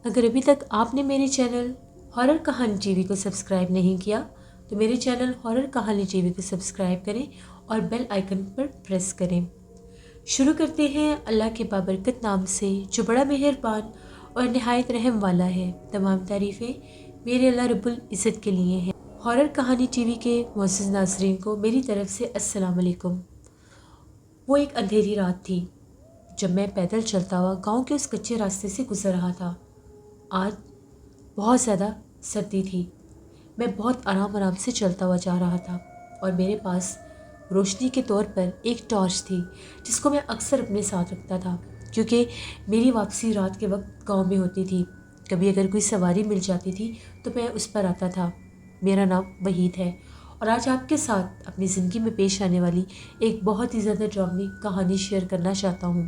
اگر ابھی تک آپ نے میرے چینل ہارر کہانی ٹی وی کو سبسکرائب نہیں کیا تو میرے چینل ہارر کہانی ٹی وی کو سبسکرائب کریں اور بیل آئیکن پر پریس کریں۔ شروع کرتے ہیں اللہ کے بابرکت نام سے جو بڑا مہربان اور نہایت رحم والا ہے۔ تمام تعریفیں میرے اللہ رب العزت کے لیے ہیں۔ ہارر کہانی ٹی وی کے معزز ناظرین کو میری طرف سے السلام علیکم۔ وہ ایک اندھیری رات تھی جب میں پیدل چلتا ہوا گاؤں کے اس کچے راستے سے گزر رہا تھا۔ آج بہت زیادہ سردی تھی۔ میں بہت آرام سے چلتا ہوا جا رہا تھا اور میرے پاس روشنی کے طور پر ایک ٹارچ تھی جس کو میں اکثر اپنے ساتھ رکھتا تھا کیونکہ میری واپسی رات کے وقت گاؤں میں ہوتی تھی۔ کبھی اگر کوئی سواری مل جاتی تھی تو میں اس پر آتا تھا۔ میرا نام وحید ہے اور آج آپ کے ساتھ اپنی زندگی میں پیش آنے والی ایک بہت ہی زیادہ ڈراؤنی کہانی شیئر کرنا چاہتا ہوں۔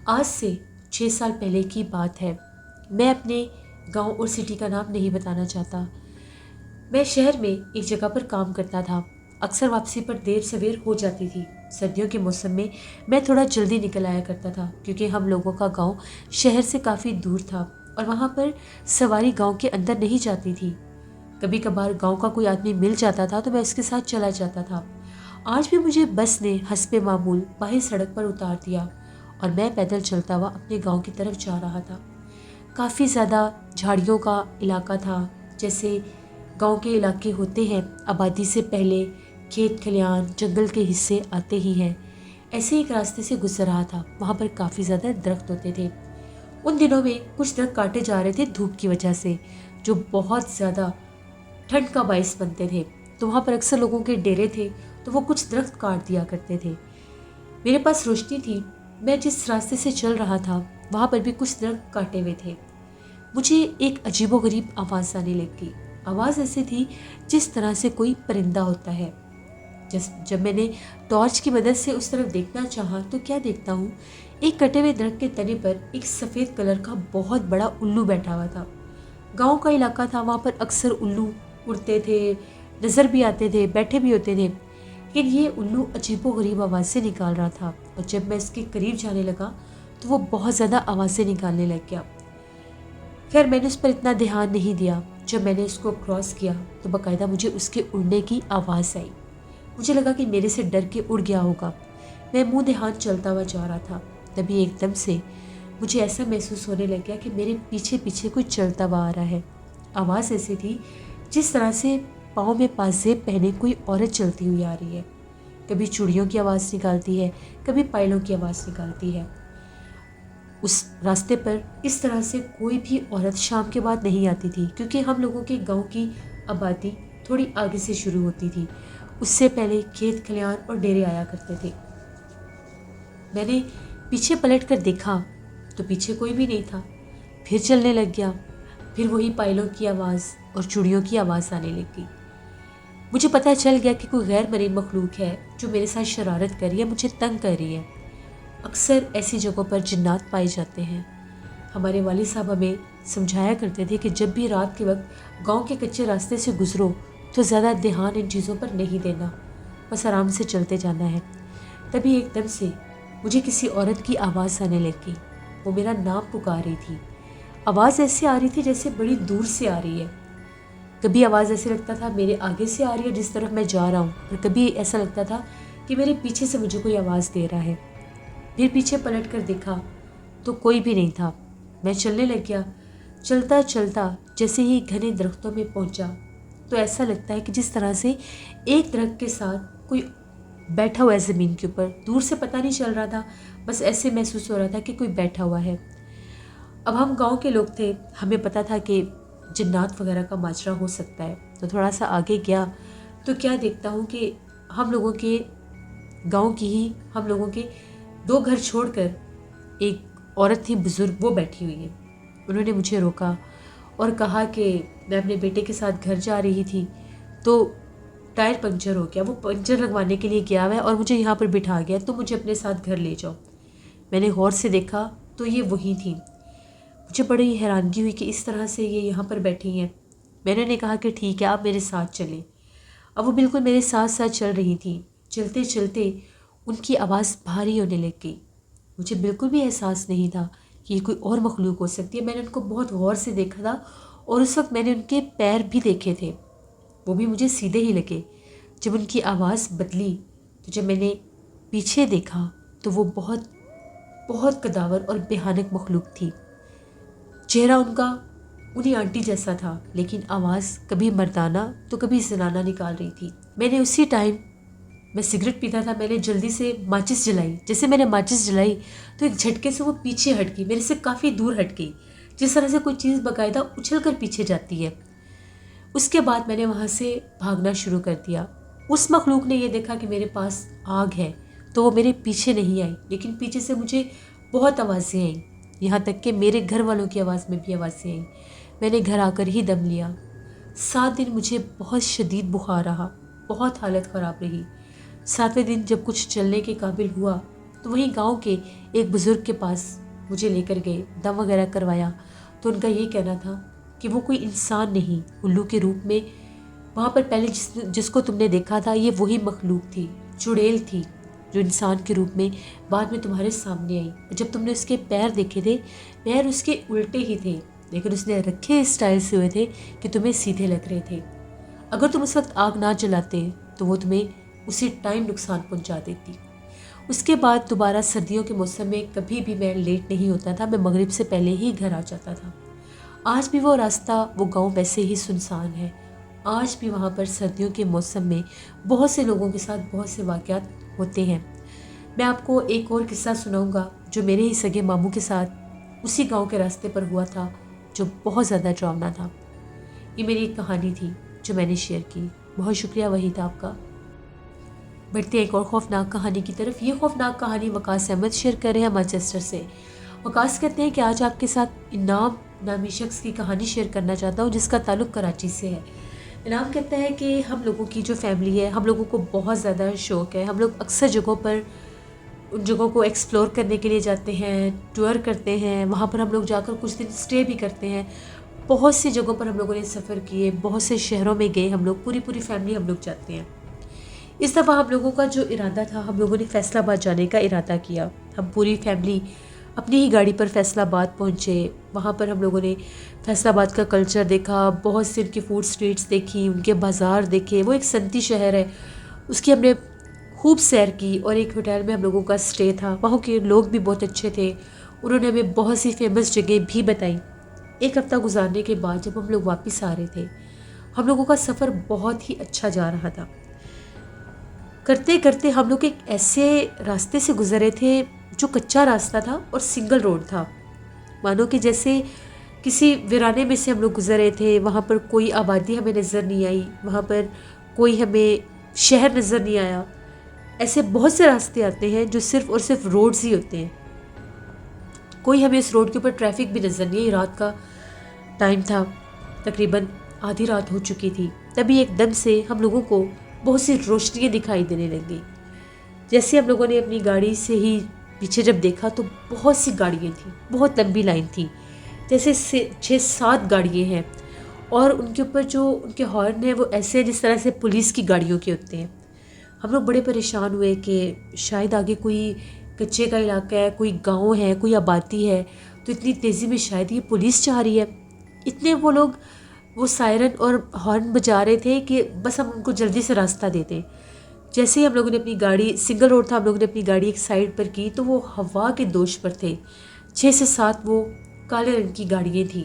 آج سے 6 سال پہلے کی بات ہے۔ میں اپنے گاؤں اور سٹی کا نام نہیں بتانا چاہتا۔ میں شہر میں ایک جگہ پر کام کرتا تھا۔ اکثر واپسی پر دیر سویر ہو جاتی تھی۔ سردیوں کے موسم میں میں تھوڑا جلدی نکل آیا کرتا تھا کیونکہ ہم لوگوں کا گاؤں شہر سے کافی دور تھا اور وہاں پر سواری گاؤں کے اندر نہیں جاتی تھی۔ کبھی کبھار گاؤں کا کوئی آدمی مل جاتا تھا تو میں اس کے ساتھ چلا جاتا تھا۔ آج بھی مجھے بس نے حسب معمول باہر سڑک پر اتار دیا اور میں پیدل چلتا ہوا اپنے گاؤں کی طرف جا رہا تھا۔ کافی زیادہ جھاڑیوں کا علاقہ تھا، جیسے گاؤں کے علاقے ہوتے ہیں، آبادی سے پہلے کھیت کھلیان جنگل کے حصے آتے ہی ہیں۔ ایسے ایک راستے سے گزر رہا تھا، وہاں پر کافی زیادہ درخت ہوتے تھے۔ ان دنوں میں کچھ درخت کاٹے جا رہے تھے دھوپ کی وجہ سے، جو بہت زیادہ ٹھنڈ کا باعث بنتے تھے، تو وہاں پر اکثر لوگوں کے ڈیرے تھے تو وہ کچھ درخت کاٹ دیا کرتے تھے۔ میرے پاس روشنی تھی، میں جس راستے سے چل رہا تھا وہاں پر بھی کچھ درخت کاٹے ہوئے تھے۔ مجھے ایک عجیب و غریب آواز آنے لگی۔ آواز ایسے تھی جس طرح سے کوئی پرندہ ہوتا ہے۔ جب میں نے ٹارچ کی مدد سے اس طرف دیکھنا چاہا تو کیا دیکھتا ہوں، ایک کٹے ہوئے درخت کے تنے پر ایک سفید کلر کا بہت بڑا الو بیٹھا ہوا تھا۔ گاؤں کا علاقہ تھا، وہاں پر اکثر الو اڑتے تھے، نظر بھی آتے تھے، بیٹھے بھی ہوتے تھے، لیکن یہ الو عجیب و غریب آوازیں نکال رہا تھا اور جب میں اس کے قریب جانے لگا تو وہ بہت زیادہ آوازیں نکالنے لگ گیا۔ خیر میں نے اس پر اتنا دھیان نہیں دیا۔ جب میں نے اس کو کراس کیا تو باقاعدہ مجھے اس کے اڑنے کی آواز آئی۔ مجھے لگا کہ میرے سے ڈر کے اڑ گیا ہوگا۔ میں منہ دہان چلتا ہوا جا رہا تھا، تبھی ایک دم سے مجھے ایسا محسوس ہونے لگ گیا کہ میرے پیچھے پیچھے کوئی چلتا ہوا آ رہا ہے۔ آواز ایسی تھی جس طرح سے پاؤں میں پازیب پہنے کوئی عورت چلتی ہوئی آ رہی ہے، کبھی چوڑیوں کی آواز نکالتی ہے، کبھی پائلوں کی آواز نکالتی ہے۔ اس راستے پر اس طرح سے کوئی بھی عورت شام کے بعد نہیں آتی تھی کیونکہ ہم لوگوں کے گاؤں کی آبادی تھوڑی آگے سے شروع ہوتی تھی، اس سے پہلے کھیت کھلیان اور ڈیرے آیا کرتے تھے۔ میں نے پیچھے پلٹ کر دیکھا تو پیچھے کوئی بھی نہیں تھا۔ پھر چلنے لگ گیا، پھر وہی پائلوں کی آواز اور چوڑیوں کی آواز آنے لگ گئی۔ مجھے پتہ چل گیا کہ کوئی غیر مرئی مخلوق ہے جو میرے ساتھ شرارت کر رہی ہے، مجھے تنگ کر رہی ہے۔ اکثر ایسی جگہوں پر جنات پائے جاتے ہیں۔ ہمارے والد صاحب ہمیں سمجھایا کرتے تھے کہ جب بھی رات کے وقت گاؤں کے کچے راستے سے گزرو تو زیادہ دھیان ان چیزوں پر نہیں دینا، بس آرام سے چلتے جانا ہے۔ تبھی ایک دم سے مجھے کسی عورت کی آواز آنے لگی، وہ میرا نام پکار رہی تھی۔ آواز ایسے آ رہی تھی جیسے بڑی دور سے آ رہی ہے۔ کبھی آواز ایسے لگتا تھا میرے آگے سے آ رہی ہے جس طرف میں جا رہا ہوں، اور کبھی ایسا لگتا تھا کہ میرے پیچھے سے مجھے کوئی آواز دے رہا ہے۔ پھر پیچھے پلٹ کر دیکھا تو کوئی بھی نہیں تھا۔ میں چلنے لگ گیا۔ چلتا چلتا جیسے ہی گھنے درختوں میں پہنچا تو ایسا لگتا ہے کہ جس طرح سے ایک درخت کے ساتھ کوئی بیٹھا ہوا ہے زمین کے اوپر۔ دور سے پتہ نہیں چل رہا تھا، بس ایسے محسوس ہو رہا تھا کہ کوئی بیٹھا ہوا ہے۔ اب ہم گاؤں کے لوگ تھے، ہمیں پتہ تھا کہ جنات وغیرہ کا ماجرا ہو سکتا ہے، تو تھوڑا سا آگے گیا تو کیا دیکھتا ہوں کہ ہم لوگوں کے گاؤں کی ہی ہم لوگوں کے 2 گھر چھوڑ کر ایک عورت تھی بزرگ، وہ بیٹھی ہوئی ہے۔ انہوں نے مجھے روکا اور کہا کہ میں اپنے بیٹے کے ساتھ گھر جا رہی تھی تو ٹائر پنکچر ہو گیا، وہ پنکچر لگوانے کے لیے گیا ہوا ہے اور مجھے یہاں پر بٹھا گیا، تو مجھے اپنے ساتھ گھر لے جاؤ۔ میں نے غور سے دیکھا تو یہ وہی تھی۔ مجھے بڑی حیرانگی ہوئی کہ اس طرح سے یہ یہاں پر بیٹھی ہیں۔ میں نے کہا کہ ٹھیک ہے آپ میرے ساتھ چلیں۔ اب وہ بالکل میرے ساتھ ساتھ چل رہی تھی۔ چلتے چلتے ان کی آواز بھاری ہونے لگ گئی۔ مجھے بالکل بھی احساس نہیں تھا کہ یہ کوئی اور مخلوق ہو سکتی ہے۔ میں نے ان کو بہت غور سے دیکھا تھا اور اس وقت میں نے ان کے پیر بھی دیکھے تھے، وہ بھی مجھے سیدھے ہی لگے۔ جب ان کی آواز بدلی تو جب میں نے پیچھے دیکھا تو وہ بہت بہت قداور اور بھیانک مخلوق تھی۔ چہرہ ان کا انہی آنٹی جیسا تھا، لیکن آواز کبھی مردانہ تو کبھی زنانہ نکال رہی تھی۔ میں نے اسی ٹائم، میں سگریٹ پیتا تھا، میں نے جلدی سے ماچس جلائی۔ جیسے میں نے ماچس جلائی تو ایک جھٹکے سے وہ پیچھے ہٹ گئی، میرے سے کافی دور ہٹ گئی، جس طرح سے کوئی چیز باقاعدہ اچھل کر پیچھے جاتی ہے۔ اس کے بعد میں نے وہاں سے بھاگنا شروع کر دیا۔ اس مخلوق نے یہ دیکھا کہ میرے پاس آگ ہے تو وہ میرے پیچھے نہیں آئی، لیکن پیچھے سے مجھے بہت آوازیں آئیں، یہاں تک کہ میرے گھر والوں کی آواز میں بھی آوازیں آئیں۔ میں نے گھر آ کر ہی دم لیا۔ 7 دن مجھے بہت شدید بخار رہا، بہت حالت خراب رہی۔ 7ویں دن جب کچھ چلنے کے قابل ہوا تو وہیں گاؤں کے ایک بزرگ کے پاس مجھے لے کر گئے، دم وغیرہ کروایا تو ان کا یہ کہنا تھا کہ وہ کوئی انسان نہیں، الو کے روپ میں وہاں پر پہلے جس کو تم نے دیکھا تھا یہ وہی مخلوق تھی، چڑیل تھی، جو انسان کے روپ میں بعد میں تمہارے سامنے آئی۔ جب تم نے اس کے پیر دیکھے تھے، پیر اس کے الٹے ہی تھے، لیکن اس نے رکھے اس اسٹائل سے ہوئے تھے کہ تمہیں سیدھے لگ رہے تھے۔ اگر تم اس وقت آگ نہ جلاتے تو وہ تمہیں اسی ٹائم نقصان پہنچا دیتی۔ اس کے بعد دوبارہ سردیوں کے موسم میں کبھی بھی میں لیٹ نہیں ہوتا تھا، میں مغرب سے پہلے ہی گھر آ جاتا تھا۔ آج بھی وہ راستہ، وہ گاؤں ویسے ہی سنسان ہے۔ آج بھی وہاں پر سردیوں کے موسم میں بہت سے لوگوں کے ساتھ بہت سے واقعات ہوتے ہیں۔ میں آپ کو ایک اور قصہ سناؤں گا جو میرے ہی سگے ماموں کے ساتھ اسی گاؤں کے راستے پر ہوا تھا، جو بہت زیادہ ڈراؤنا تھا۔ یہ میری ایک کہانی تھی جو میں نے شیئر کی۔ بہت شکریہ وحید آپ کا۔ بڑھتے ہیں ایک اور خوفناک کہانی کی طرف۔ یہ خوفناک کہانی وقاص احمد شیئر کر رہے ہیں مانچسٹر سے۔ وقاص کہتے ہیں کہ آج آپ کے ساتھ انعام نامی شخص کی کہانی شیئر کرنا چاہتا ہوں جس کا تعلق کراچی سے ہے۔ انعام کہتا ہے کہ ہم لوگوں کی جو فیملی ہے، ہم لوگوں کو بہت زیادہ شوق ہے، ہم لوگ اکثر جگہوں پر ان جگہوں کو ایکسپلور کرنے کے لیے جاتے ہیں، ٹور کرتے ہیں، وہاں پر ہم لوگ جا کر کچھ دن اسٹے بھی کرتے ہیں۔ بہت سی جگہوں پر ہم لوگوں نے سفر کیے، بہت سے شہروں میں گئے، ہم لوگ پوری فیملی ہم لوگ جاتے ہیں۔ اس دفعہ ہم لوگوں کا جو ارادہ تھا، ہم لوگوں نے فیصل آباد جانے کا ارادہ کیا۔ ہم پوری فیملی اپنی ہی گاڑی پر فیصل آباد پہنچے۔ وہاں پر ہم لوگوں نے فیصل آباد کا کلچر دیکھا، بہت سے ان کی فوڈ اسٹریٹس دیکھی، ان کے بازار دیکھے۔ وہ ایک صنعتی شہر ہے، اس کی ہم نے خوب سیر کی، اور ایک ہوٹل میں ہم لوگوں کا اسٹے تھا۔ وہاں کے لوگ بھی بہت اچھے تھے، انہوں نے ہمیں بہت سی فیمس جگہ بھی بتائیں۔ ایک ہفتہ گزارنے کے بعد جب ہم لوگ واپس آ رہے تھے، ہم لوگوں کا سفر بہت ہی اچھا جا رہا تھا۔ کرتے کرتے ہم لوگ ایک ایسے راستے سے گزرے تھے جو کچا راستہ تھا اور سنگل روڈ تھا، مانو کہ جیسے کسی ویرانے میں سے ہم لوگ گزر رہے تھے۔ وہاں پر کوئی آبادی ہمیں نظر نہیں آئی، وہاں پر کوئی ہمیں شہر نظر نہیں آیا۔ ایسے بہت سے راستے آتے ہیں جو صرف اور صرف روڈز ہی ہوتے ہیں، کوئی ہمیں اس روڈ کے اوپر ٹریفک بھی نظر نہیں آئی۔ رات کا ٹائم تھا، تقریباً آدھی رات ہو چکی تھی، تبھی ایک دم سے ہم لوگوں کو بہت سی روشنیاں دکھائی دینے لگیں۔ جیسے ہم لوگوں نے اپنی گاڑی سے ہی پیچھے جب دیکھا تو بہت سی گاڑیاں تھیں، بہت لمبی لائن تھی، جیسے 6-7 گاڑیاں ہیں، اور ان کے اوپر جو ان کے ہارن ہیں وہ ایسے ہیں جس طرح سے پولیس کی گاڑیوں کے ہوتے ہیں۔ ہم لوگ بڑے پریشان ہوئے کہ شاید آگے کوئی کچے کا علاقہ ہے، کوئی گاؤں ہے، کوئی آبادی ہے، تو اتنی تیزی میں شاید یہ پولیس چاہ رہی ہے۔ اتنے وہ لوگ وہ سائرن اور ہارن بجا رہے تھے کہ بس ہم ان کو جلدی سے راستہ دے دیں۔ جیسے ہی ہم لوگوں نے اپنی گاڑی، سنگل روڈ تھا، ہم لوگوں نے اپنی گاڑی ایک سائڈ پر کی تو وہ ہوا کے دوش پر تھے۔ 6 سے 7 وہ کالے رنگ کی گاڑیاں تھیں،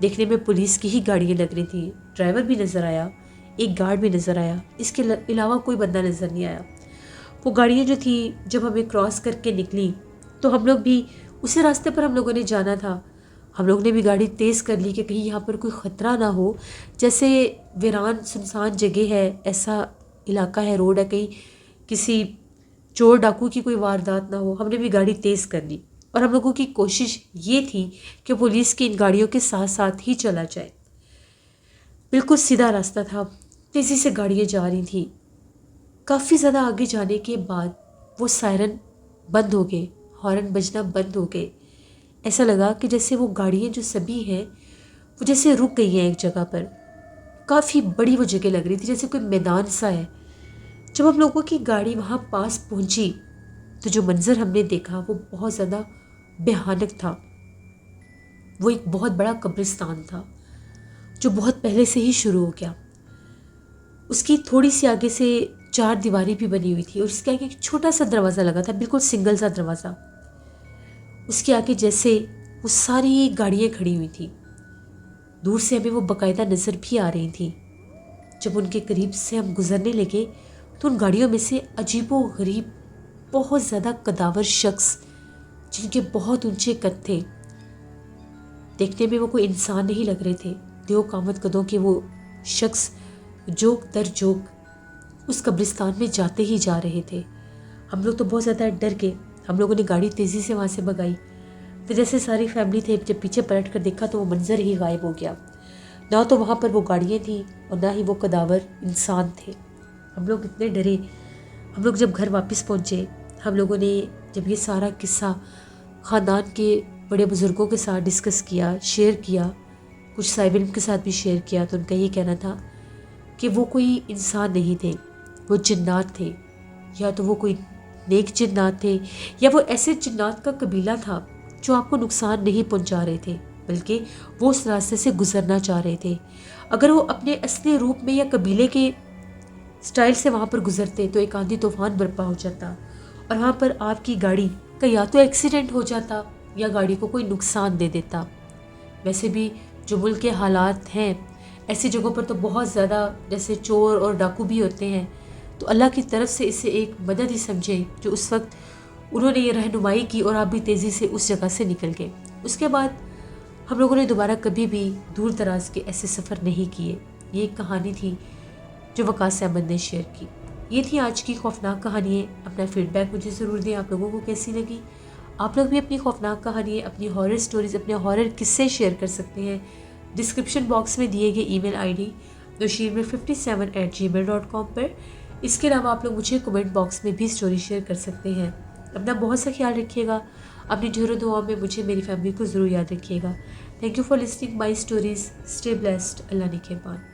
دیکھنے میں پولیس کی ہی گاڑیاں لگ رہی تھیں۔ ڈرائیور بھی نظر آیا، ایک گارڈ بھی نظر آیا، اس کے علاوہ کوئی بندہ نظر نہیں آیا۔ وہ گاڑیاں جو تھیں جب ہمیں کراس کر کے نکلی تو ہم لوگ بھی اسی راستے پر ہم لوگوں نے جانا تھا، ہم لوگ نے بھی گاڑی تیز کر لی کہ کہیں یہاں پر کوئی خطرہ نہ ہو، جیسے ویران سنسان جگہ ہے، ایسا علاقہ ہے، روڈ ہے، کہیں کسی چور ڈاکو کی کوئی واردات نہ ہو۔ ہم نے بھی گاڑی تیز کر لی، اور ہم لوگوں کی کوشش یہ تھی کہ پولیس کی ان گاڑیوں کے ساتھ ساتھ ہی چلا جائے۔ بالکل سیدھا راستہ تھا، تیزی سے گاڑیاں جا رہی تھیں۔ کافی زیادہ آگے جانے کے بعد وہ سائرن بند ہو گئے، ہارن بجنا بند ہو گئے۔ ایسا لگا کہ جیسے وہ گاڑیاں جو سبھی ہیں وہ جیسے رک گئی ہیں ایک جگہ پر۔ کافی بڑی وہ جگہ لگ رہی تھی، جیسے کوئی میدان سا ہے۔ جب ہم لوگوں کی گاڑی وہاں پاس پہنچی تو جو منظر ہم نے دیکھا وہ بہت زیادہ بھیانک تھا۔ وہ ایک بہت بڑا قبرستان تھا جو بہت پہلے سے ہی شروع ہو گیا. اس کی تھوڑی سی آگے سے 4 دیواری بھی بنی ہوئی تھی اور اس کے آگے ایک چھوٹا سا دروازہ لگا تھا، بالکل سنگل سا دروازہ. اس کے آگے جیسے وہ ساری گاڑیاں کھڑی ہوئی تھیں، دور سے ہمیں وہ باقاعدہ نظر بھی آ رہی تھیں. جب ان کے قریب سے ہم گزرنے لگے تو ان گاڑیوں میں سے عجیب و غریب بہت زیادہ قداور شخص جن کے بہت اونچے قد تھے، دیکھنے میں وہ کوئی انسان نہیں لگ رہے تھے، دیو قامت قدوں کے وہ شخص جوک در جوک اس قبرستان میں جاتے ہی جا رہے تھے. ہم لوگ تو بہت زیادہ ڈر گئے. ہم لوگوں نے گاڑی تیزی سے وہاں سے بھگائی. پھر جیسے ساری فیملی تھے، جب پیچھے پلٹ کر دیکھا تو وہ منظر ہی غائب ہو گیا. نہ تو وہاں پر وہ گاڑیاں تھیں اور نہ ہی وہ قداور انسان تھے. ہم لوگ اتنے ڈرے. ہم لوگ جب گھر واپس پہنچے، ہم لوگوں نے جب یہ سارا قصہ خاندان کے بڑے بزرگوں کے ساتھ ڈسکس کیا، شیئر کیا، کچھ صاحب علم کے ساتھ بھی شیئر کیا، تو ان کا یہ کہنا تھا کہ وہ کوئی انسان نہیں تھے، وہ جنات تھے. یا تو وہ کوئی نیک جنات تھے یا وہ ایسے جنات کا قبیلہ تھا جو آپ کو نقصان نہیں پہنچا رہے تھے، بلکہ وہ اس راستے سے گزرنا چاہ رہے تھے. اگر وہ اپنے اصلی روپ میں یا قبیلے کے سٹائل سے وہاں پر گزرتے تو ایک آندھی طوفان برپا ہو جاتا اور وہاں پر آپ کی گاڑی کا یا تو ایکسیڈنٹ ہو جاتا یا گاڑی کو کوئی نقصان دے دیتا. ویسے بھی جو ملک کے حالات ہیں، ایسی جگہوں پر تو بہت زیادہ جیسے چور اور ڈاکو بھی ہوتے ہیں، تو اللہ کی طرف سے اسے ایک مدد ہی سمجھے جو اس وقت انہوں نے یہ رہنمائی کی اور آپ بھی تیزی سے اس جگہ سے نکل گئے. اس کے بعد ہم لوگوں نے دوبارہ کبھی بھی دور دراز کے ایسے سفر نہیں کیے. یہ ایک کہانی تھی جو وقاص احمد نے شیئر کی. یہ تھی آج کی خوفناک کہانیاں. اپنا فیڈ بیک مجھے ضرور دیں، آپ لوگوں کو کیسی لگی. آپ لوگ بھی اپنی خوفناک کہانیاں، اپنی ہارر سٹوریز، اپنے ہارر قصے شیئر کر سکتے ہیں ڈسکرپشن باکس میں دیے گئے ای میل آئی ڈی noshirmir57@gmail.com پر. اس کے علاوہ آپ لوگ مجھے کمنٹ باکس میں بھی سٹوری شیئر کر سکتے ہیں. اپنا بہت سا خیال رکھیے گا. اپنی ڈھیروں دعاؤں میں مجھے، میری فیملی کو ضرور یاد رکھیے گا. Thank you for listening my stories. Stay blessed. اللہ نگہبان.